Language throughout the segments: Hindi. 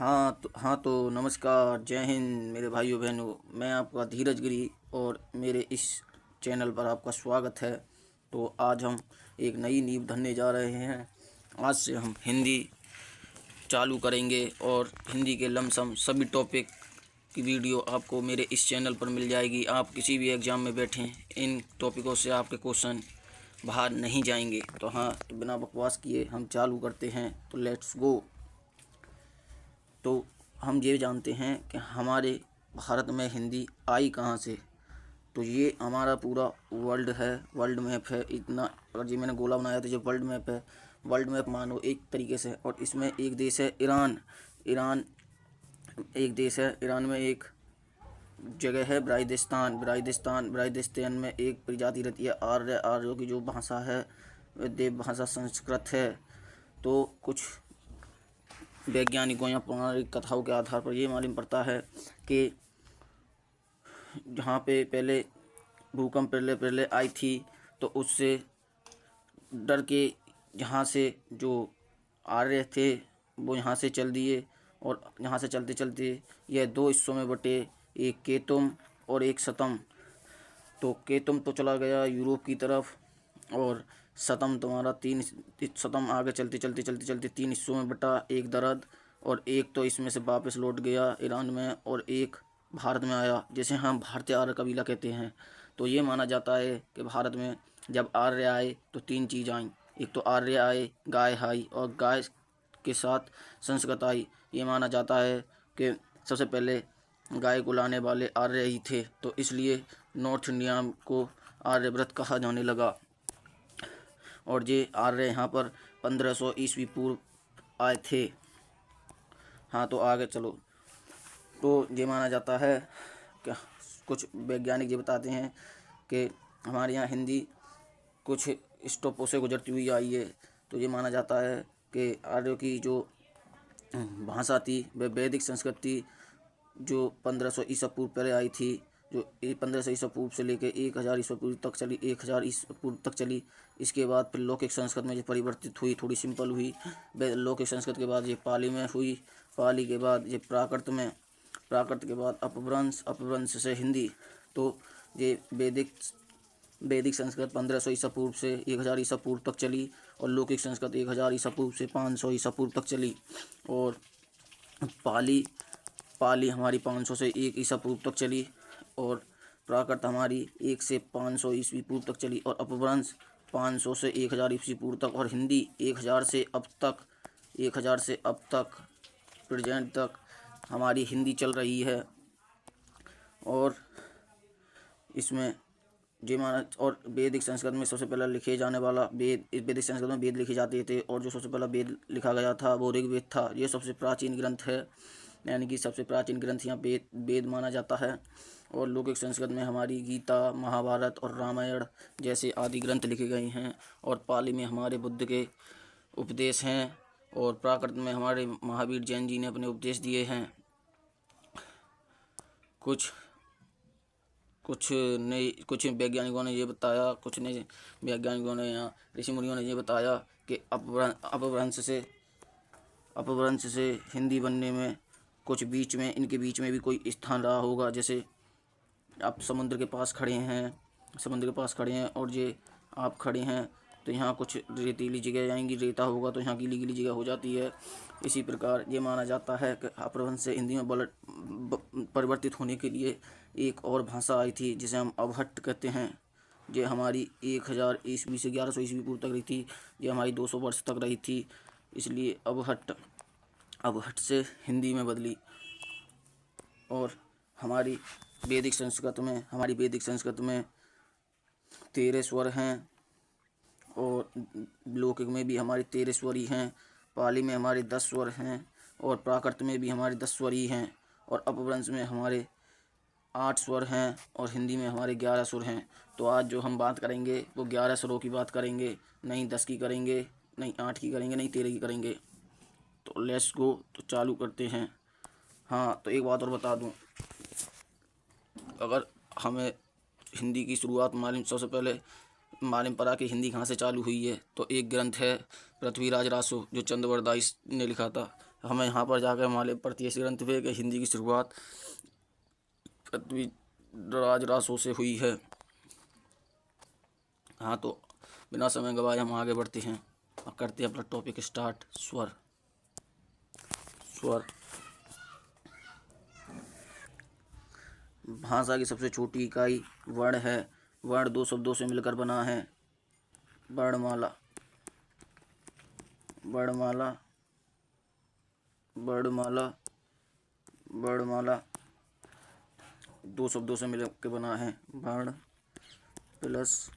हाँ तो नमस्कार, जय हिंद मेरे भाइयों बहनों। मैं आपका धीरज गिरी और मेरे इस चैनल पर आपका स्वागत है। तो आज हम एक नई नींव धरने जा रहे हैं। आज से हम हिंदी चालू करेंगे और हिंदी के लमसम सभी टॉपिक की वीडियो आपको मेरे इस चैनल पर मिल जाएगी। आप किसी भी एग्ज़ाम में बैठें, इन टॉपिकों से आपके क्वेश्चन बाहर नहीं जाएंगे। तो बिना बकवास किए हम चालू करते हैं। तो लेट्स गो। तो हम ये जानते हैं कि हमारे भारत में हिंदी आई कहाँ से। तो ये हमारा पूरा वर्ल्ड है, वर्ल्ड मैप है। इतना अगर ये मैंने गोला बनाया तो ये वर्ल्ड मैप है। वर्ल्ड मैप मानो एक तरीके से, और इसमें एक देश है ईरान। ईरान एक देश है। ईरान में एक जगह है ब्राइदिस्तान में एक प्रजाति रहती है आर्यों की जो भाषा है वह देव भाषा संस्कृत है। तो कुछ वैज्ञानिकों या पौराणिक कथाओं के आधार पर ये मालूम पड़ता है कि जहाँ पे पहले भूकंप पहले आई थी, तो उससे डर के यहाँ से जो आर्य थे वो यहाँ से चल दिए, और यहाँ से चलते चलते यह दो हिस्सों में बटे, एक केतुम और एक सतम। तो केतुम तो चला गया यूरोप की तरफ, और सतम तुम्हारा सतम आगे चलते चलते चलते चलते तीन हिस्सों में बटा, एक दर्द, और एक तो इसमें से वापस लौट गया ईरान में, और एक भारत में आया, जिसे हम भारतीय आर्य कबीला कहते हैं। तो ये माना जाता है कि भारत में जब आर्य आए तो तीन चीज़ आई। एक तो आर्य आए, गाय आई, और गाय के साथ संस्कृत आई। ये माना जाता है कि सबसे पहले गाय को लाने वाले आर्य ही थे, तो इसलिए नॉर्थ इंडिया को आर्यव्रत कहा जाने लगा। और ये आर्य यहाँ पर 1500 ईस्वी पूर्व आए थे। हाँ, तो आगे चलो। तो ये माना जाता है कि कुछ वैज्ञानिक ये बताते हैं कि हमारे यहाँ हिंदी कुछ स्टॉपों से गुजरती हुई आई है। तो ये माना जाता है कि आर्यों की जो भाषा थी वह वैदिक संस्कृत थी, जो 1500 ईसा पूर्व पहले आई थी, जो 1500 ईसा पूर्व से लेकर 1000 ईसा पूर्व तक चली, 1000 ईसा पूर्व तक चली। इसके बाद फिर लौकिक संस्कृत में ये परिवर्तित हुई, थोड़ी सिंपल हुई। लौकिक संस्कृत के बाद ये पाली में हुई, पाली के बाद ये प्राकृत में, प्राकृत के बाद अपभ्रंश, अपभ्रंश से हिंदी। तो ये वैदिक संस्कृत 1500 ईसा पूर्व से 1000 ईसा पूर्व तक चली, और लौकिक संस्कृत 1000 ईसा पूर्व से 500 ईसा पूर्व तक चली। और पाली हमारी 500 से 1 ईसा पूर्व तक चली, और प्राकृत हमारी 1 से 500 ईस्वी पूर्व तक चली, और अपभ्रंश 500 से 1000 ईस्वी पूर्व तक, और हिंदी 1000 से अब तक प्रेजेंट तक हमारी हिंदी चल रही है। और इसमें जे माना, और वैदिक संस्कृत में सबसे पहला लिखे जाने वाला वैदिक संस्कृत में वेद लिखे जाते थे, और जो सबसे पहला वेद लिखा गया था वो ऋग्वेद था। ये सबसे प्राचीन ग्रंथ है, यानी कि सबसे प्राचीन ग्रंथ यहाँ वेद माना जाता है। और लौकिक संस्कृत में हमारी गीता, महाभारत और रामायण जैसे आदि ग्रंथ लिखे गए हैं। और पाली में हमारे बुद्ध के उपदेश हैं, और प्राकृत में हमारे महावीर जैन जी ने अपने उपदेश दिए हैं। कुछ वैज्ञानिकों ने ये बताया, कुछ ने वैज्ञानिकों ने या ऋषि मुनियों ने ये बताया कि अपभ्रंश से हिंदी बनने में कुछ बीच में, इनके बीच में भी कोई स्थान रहा होगा। जैसे आप समुद्र के पास खड़े हैं और ये आप खड़े हैं, तो यहाँ कुछ रेतीली जगह जाएंगी, रेता होगा तो यहाँ गीली गीली जगह हो जाती है। इसी प्रकार ये माना जाता है कि अपभ्रंश से हिंदी में परिवर्तित होने के लिए एक और भाषा आई थी जिसे हम अवहट्ट कहते हैं। ये हमारी 1000 ईस्वी से 1100 ईस्वी पूर्व तक रही थी। ये हमारी 200 वर्ष तक रही थी, इसलिए अवहट्ट से हिंदी में बदली। और हमारी वैदिक संस्कृत में 13 स्वर हैं, और लौकिक में भी हमारे 13 स्वर ही हैं। पाली में हमारे 10 स्वर हैं, और प्राकृत में भी हमारे 10 स्वर ही हैं, और अपभ्रंश में हमारे 8 स्वर हैं, और हिंदी में हमारे 11 स्वर हैं। तो आज जो हम बात करेंगे वो 11 स्वरों की बात करेंगे, नहीं 10 की करेंगे, नहीं 8 की करेंगे, नहीं 13 की करेंगे। तो लेट्स गो, तो चालू करते हैं। हाँ, तो एक बात और बता दूं, अगर हमें हिंदी की शुरुआत सबसे पहले मालूम पड़ा कि हिंदी कहाँ से चालू हुई है, तो एक ग्रंथ है पृथ्वीराज रासो, जो चंद्रवरदाई ने लिखा था। हमें यहाँ पर जाकर हमारे प्रत्येक ग्रंथ पे कि हिंदी की शुरुआत पृथ्वी राज रासों से हुई है। हाँ, तो बिना समय गवाए हम आगे बढ़ते हैं और करते हैं अपना टॉपिक स्टार्ट। स्वर। स्वर भाषा की सबसे छोटी इकाई वर्ण है। वर्ण दो शब्दों से मिलकर बना है। वर्णमाला। वर्णमाला। वर्णमाला। वर्णमाला दो शब्दों से मिलकर बना है। वर्ण प्लस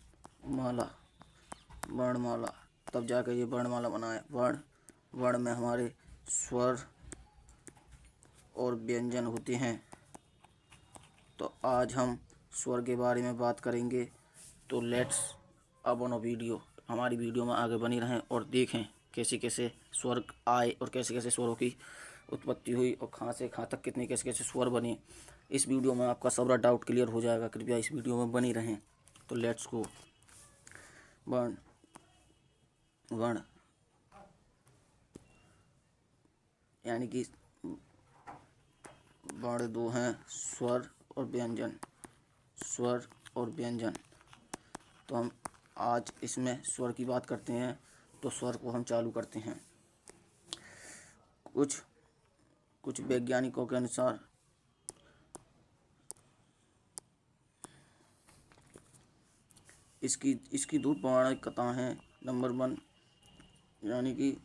माला, वर्णमाला, तब जाकर ये वर्णमाला बना है। वर्ण में हमारे स्वर और व्यंजन होते हैं। तो आज हम स्वर के बारे में बात करेंगे। तो लेट्स अब ऑन वीडियो, हमारी वीडियो में आगे बनी रहें और देखें कैसे कैसे स्वर आए और कैसे कैसे स्वरों की उत्पत्ति हुई और कहाँ से कहाँ तक कितने कैसे कैसे स्वर बने। इस वीडियो में आपका सारा डाउट क्लियर हो जाएगा। कृपया इस वीडियो में बनी रहें। तो लेट्स गो। वर्ण। वर्ण यानी कि वर्ण दो हैं, स्वर और व्यंजन। स्वर और व्यंजन। तो हम आज इसमें स्वर की बात करते हैं। तो स्वर को हम चालू करते हैं। कुछ वैज्ञानिकों के अनुसार इसकी दो पौराणिक कथाएं हैं। नंबर 1, यानी कि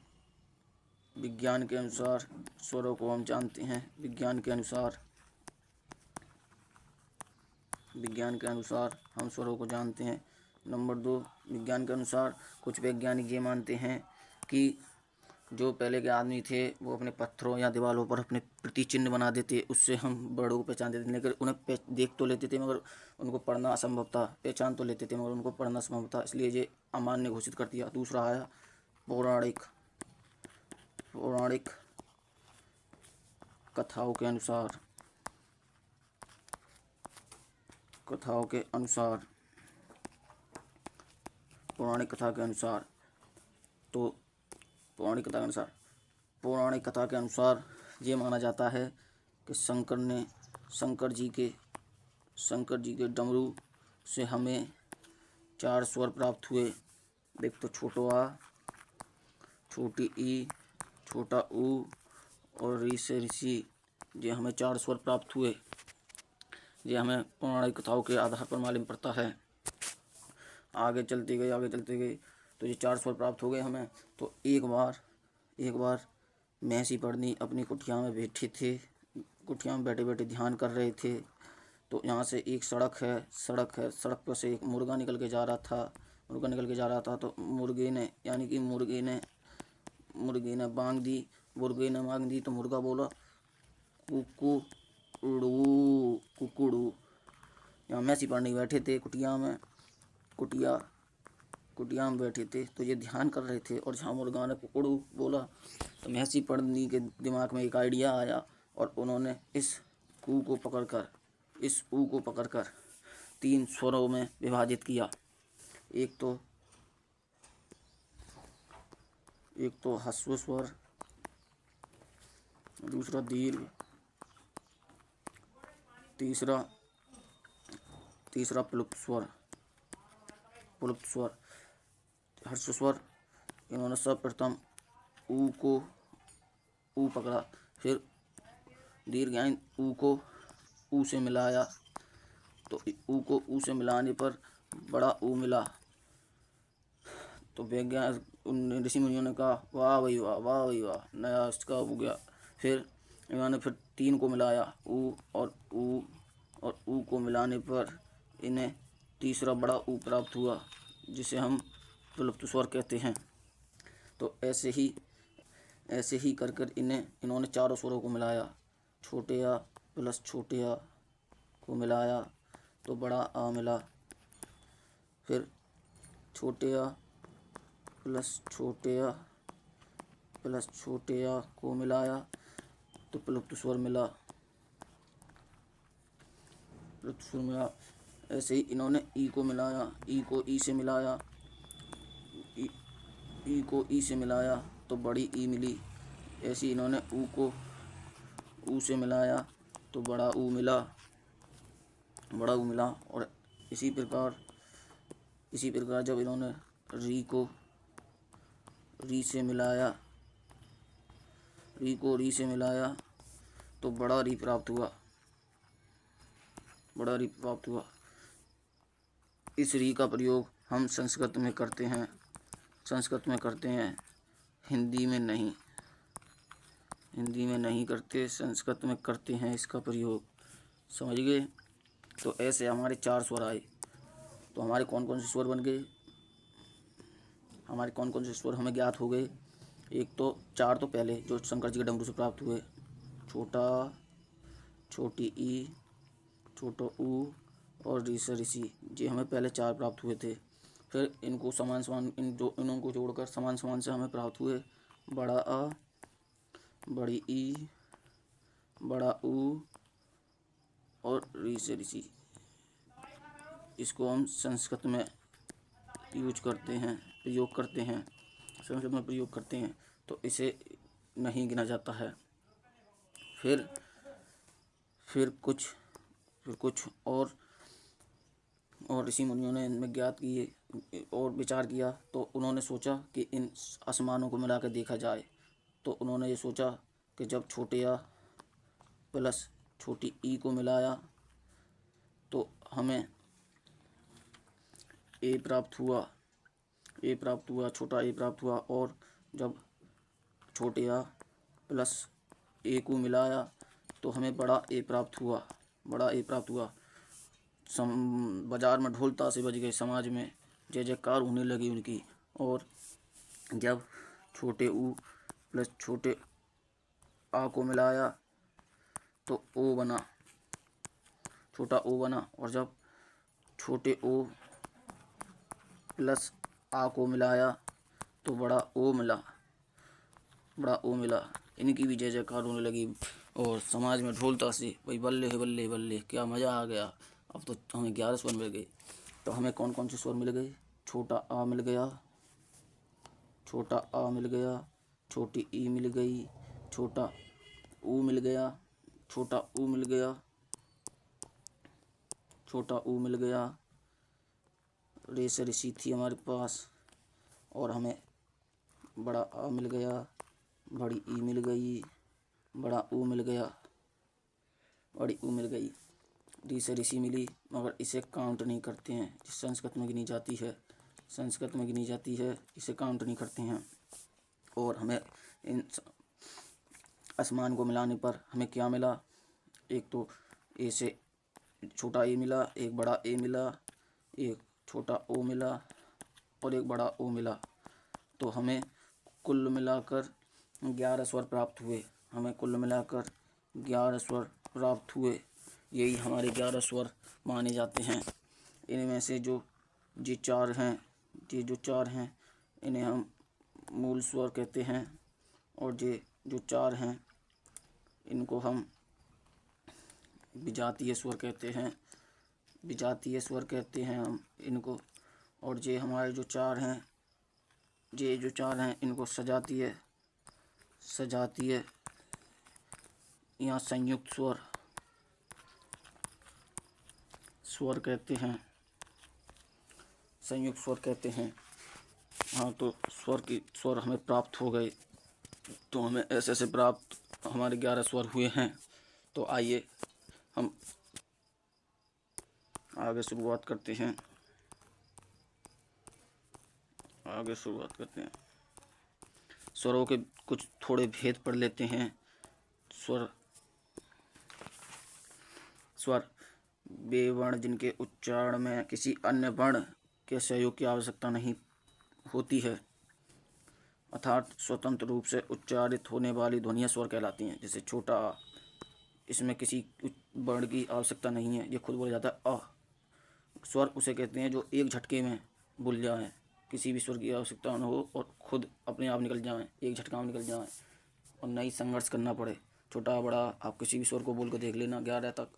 विज्ञान के अनुसार स्वरों को हम जानते हैं। विज्ञान के अनुसार हम स्वरों को जानते हैं। नंबर 2, विज्ञान के अनुसार कुछ वैज्ञानिक ये मानते हैं कि जो पहले के आदमी थे वो अपने पत्थरों या दीवारों पर अपने प्रतिचिन्ह बना देते, उससे हम वर्णों को पहचान देते। लेकिन उन्हें देख तो लेते थे मगर उनको पढ़ना असंभव था। पहचान तो लेते थे मगर उनको पढ़ना असंभव था, इसलिए ये अमान्य घोषित कर दिया। दूसरा आया पौराणिक कथाओं के अनुसार। पौराणिक कथा के अनुसार पौराणिक कथा के अनुसार ये माना जाता है कि शंकर जी के डमरू से हमें 4 स्वर प्राप्त हुए। देख तो छोटो आ, छोटी ई, छोटा ऊ और री से ऋषि, ये हमें 4 स्वर प्राप्त हुए। ये हमें पौराणिक कथाओं के आधार पर मालूम पड़ता है। आगे चलते गए तो ये 4 स्वर प्राप्त हो गए हमें। तो एक बार महसी पढ़नी अपनी कुटिया में बैठे थे। कुटिया में बैठे बैठे ध्यान कर रहे थे। तो यहाँ से एक सड़क है। सड़क पर से एक मुर्गा निकल के जा रहा था। तो मुर्गे ने बांग दी। तो मुर्गा बोला कुकुड़ू। यहाँ मैसी पढ़ने बैठे थे कुटिया में बैठे थे। तो ये ध्यान कर रहे थे और जहाँ मुर्गा ने कुकुड़ू बोला तो मैसी पढ़नी के दिमाग में एक आइडिया आया और उन्होंने इस ऊ को पकड़कर 3 स्वरों में विभाजित किया। एक तो ह्रस्व स्वर, दूसरा दीर्घ, तीसरा प्लुप्त स्वर। ह्रस्व स्वर इन्होंने सर्वप्रथम ऊ पकड़ा, फिर दीर्घ यानी ऊ को ऊ से मिलाया। तो ऊ को ऊ से मिलाने पर बड़ा ऊ मिला। तो वैज्ञानिक ऋषि मुनियों ने कहा वाह भाई वाह, नया इसका हो गया। फिर इन्होंने 3 को मिलाया, ऊ और ऊ को मिलाने पर इन्हें तीसरा बड़ा ऊ प्राप्त हुआ, जिसे हम प्लुप्त स्वर कहते हैं। तो ऐसे ही कर इन्होंने 4 स्वरों को मिलाया। छोटे आ प्लस छोटे आ को मिलाया तो बड़ा आ मिला। फिर छोटे आ प्लस छोटे आ को मिलाया तो प्लुप्त स्वर मिला। ऐसे ही इन्होंने ई को मिलाया, ई को ई से मिलाया तो बड़ी ई मिली। ऐसे इन्होंने ऊ को ऊ से मिलाया तो बड़ा ऊ मिला, बड़ा ऊ मिला। और इसी प्रकार जब इन्होंने री को री से मिलाया, री को री से मिलाया तो बड़ा री प्राप्त हुआ, बड़ा री प्राप्त हुआ। इस री का प्रयोग हम संस्कृत में करते हैं, संस्कृत में करते हैं, हिंदी में नहीं, हिंदी में नहीं करते, संस्कृत में करते हैं इसका प्रयोग। समझ गए? तो ऐसे हमारे 4 स्वर आए। तो हमारे कौन कौन से स्वर बन गए, हमारे कौन कौन से स्वर हमें ज्ञात हो गए। एक तो 4 तो पहले जो शंकर जी के डमरू से प्राप्त हुए, छोटा, छोटी ई, छोटा ऊ और ऋ से ऋषि, ये हमें पहले 4 प्राप्त हुए थे। फिर इनको समान समान इनको जोड़कर समान समान से हमें प्राप्त हुए बड़ा आ, बड़ी ई, बड़ा ऊ और ऋ से ऋषि। इसको हम संस्कृत में यूज करते हैं, प्रयोग करते हैं, संस्कृत में प्रयोग करते हैं। तो इसे नहीं गिना जाता है। फिर कुछ और ऋषि मुनियों ने इनमें ज्ञात किए और विचार किया। तो उन्होंने सोचा कि इन आसमानों को मिला कर देखा जाए। तो उन्होंने ये सोचा कि जब छोटे आ प्लस छोटी ई को मिलाया तो हमें ए प्राप्त हुआ, छोटा ए प्राप्त हुआ। और जब छोटे आ प्लस ए को मिलाया तो हमें बड़ा ए प्राप्त हुआ, बाजार में ढोल ताशे बज गए, समाज में जय जयकार होने लगी उनकी। और जब छोटे ऊ प्लस छोटे आ को मिलाया तो ओ बना, छोटा ओ बना। और जब छोटे ओ प्लस आ को मिलाया तो बड़ा ओ मिला। इनकी भी जय जयकार होने लगी और समाज में ढोल ताशे, भाई बल्ले बल्ले बल्ले, क्या मज़ा आ गया। अब तो हमें 11 स्वर मिल गए। तो हमें कौन कौन से स्वर मिल गए, छोटा आ मिल गया, छोटी ई मिल गई, छोटा ऊ मिल गया, छोटा ऊ मिल गया, रे से ऋषि थी हमारे पास। और हमें बड़ा आ मिल गया, बड़ी ई मिल गई, बड़ा ऊ मिल गया, बड़ी ऊ मिल गई, री से ऋषि मिली। मगर इसे काउंट नहीं करते हैं, संस्कृत में गिनी जाती है, इसे काउंट नहीं करते हैं। और हमें इन आसमान को मिलाने पर हमें क्या मिला, एक तो ए से छोटा ए मिला, एक बड़ा ए मिला, एक छोटा ओ मिला और एक बड़ा ओ मिला। तो हमें कुल मिलाकर 11 स्वर प्राप्त हुए। यही हमारे 11 स्वर माने जाते हैं। इनमें से जो चार हैं इन्हें हम मूल स्वर कहते हैं। और ये जो 4 हैं इनको हम विजातीय स्वर कहते हैं हम इनको। और ये हमारे जो 4 हैं, इनको सजातीय या संयुक्त स्वर कहते हैं। हाँ, तो स्वर हमें प्राप्त हो गए। तो हमें ऐसे प्राप्त हमारे 11 स्वर हुए हैं। तो आइए हम आगे शुरुआत करते हैं। स्वरों के कुछ थोड़े भेद पढ़ लेते हैं। स्वर वे वर्ण जिनके उच्चारण में किसी अन्य वर्ण के सहयोग की आवश्यकता नहीं होती है, अर्थात स्वतंत्र रूप से उच्चारित होने वाली ध्वनियाँ स्वर कहलाती हैं। जैसे छोटा आ, इसमें किसी वर्ण की आवश्यकता नहीं है, ये खुद बोल जाता है अ। स्वर उसे कहते हैं जो एक झटके में बोल जाए, किसी भी स्वर की आवश्यकता न हो और खुद अपने आप निकल जाए, एक झटका में निकल जाए और नहीं संघर्ष करना पड़े। छोटा बड़ा आप किसी भी स्वर को बोल कर देख लेना, 11 तक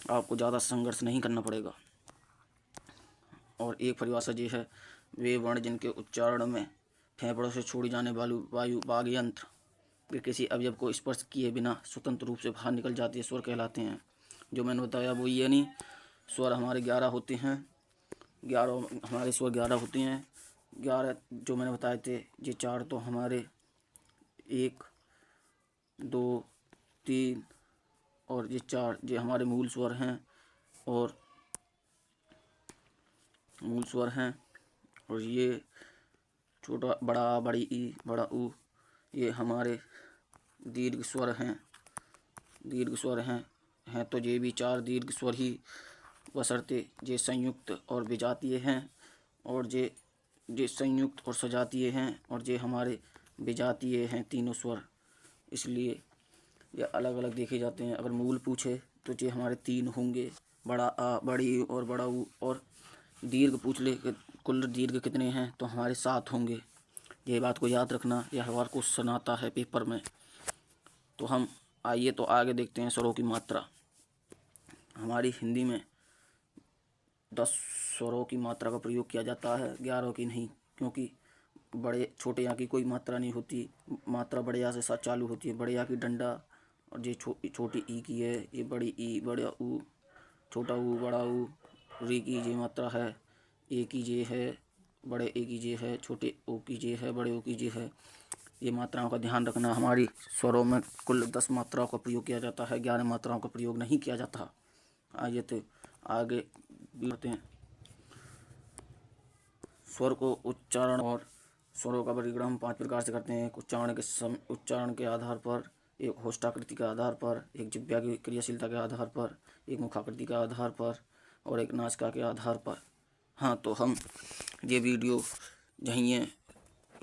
आपको ज़्यादा संघर्ष नहीं करना पड़ेगा। और एक परिभाषा ये है, वे वर्ण जिनके उच्चारण में फेफड़ों से छोड़ी जाने वाली वायु वाग्यंत्र वे किसी अवयव को स्पर्श किए बिना स्वतंत्र रूप से बाहर निकल जाते हैं, स्वर कहलाते हैं। जो मैंने बताया वो ये नहीं, स्वर हमारे 11 होते हैं, 11 हमारे स्वर 11 होते हैं। 11 जो मैंने बताए थे, ये 4 तो हमारे 1 2 3 और ये 4 ये हमारे मूल स्वर हैं और मूल स्वर हैं। और ये छोटा बड़ा आ, बड़ी ई, बड़ा ऊ, ये हमारे दीर्घ स्वर हैं, दीर्घ स्वर हैं तो ये भी 4 दीर्घ स्वर ही, बशर्ते ये संयुक्त और विजातीय हैं। और ये संयुक्त और सजातीय हैं और ये हमारे विजातीय हैं तीनों स्वर, इसलिए ये अलग अलग देखे जाते हैं। अगर मूल पूछे तो ये हमारे 3 होंगे, बड़ा आ, बड़ी और बड़ा ऊ। और दीर्घ पूछ ले कि कुल दीर्घ कितने हैं, तो हमारे 7 होंगे। ये बात को याद रखना, यह हर बार क्वेश्चन आता है पेपर में। तो हम आइए तो आगे देखते हैं स्वरों की मात्रा। हमारी हिंदी में 10 स्वरों की मात्रा का प्रयोग किया जाता है, 11 की नहीं, क्योंकि बड़े छोटे या की कोई मात्रा नहीं होती। मात्रा बड़े या से साथ चालू होती है। बड़े या की डंडा, और ये छोटी ई की है, ये बड़ी ई, बड़ा ऊ, छोटा ऊ, बड़ा ऊ। री की ये मात्रा है, ए की ये है, बड़े ए की ये है, छोटे ओ की ये है, बड़े ओ की ये है। ये मात्राओं का ध्यान रखना। हमारी स्वरों में कुल 10 मात्राओं का प्रयोग किया जाता है, 11 मात्राओं का प्रयोग नहीं किया जाता। आइए तो आगे बढ़ते हैं। स्वर को उच्चारण और स्वरों का वर्गीकरण हम 5 प्रकार से करते हैं। उच्चारण के आधार पर, एक होष्टाकृति के आधार पर, एक जिह्वा की क्रियाशीलता के आधार पर, एक मुखाकृति के आधार पर और एक नासिका के आधार पर। हाँ, तो हम ये वीडियो यहीं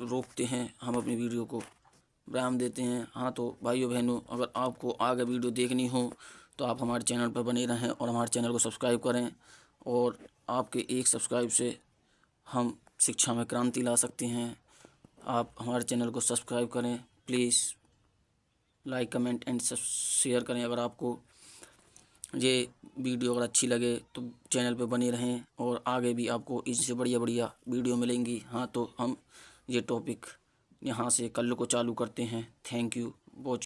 रोकते हैं, हम अपनी वीडियो को विराम देते हैं। हाँ, तो भाइयों बहनों, अगर आपको आगे वीडियो देखनी हो तो आप हमारे चैनल पर बने रहें और हमारे चैनल को सब्सक्राइब करें। और आपके एक सब्सक्राइब से हम शिक्षा में क्रांति ला सकते हैं। आप हमारे चैनल को सब्सक्राइब करें please, like comment and share करें। अगर आपको ये वीडियो अगर अच्छी लगे तो चैनल पे बने रहें और आगे भी आपको इससे बढ़िया बढ़िया वीडियो मिलेंगी। हाँ, तो हम ये टॉपिक यहाँ से कल को चालू करते हैं। Thank you watching.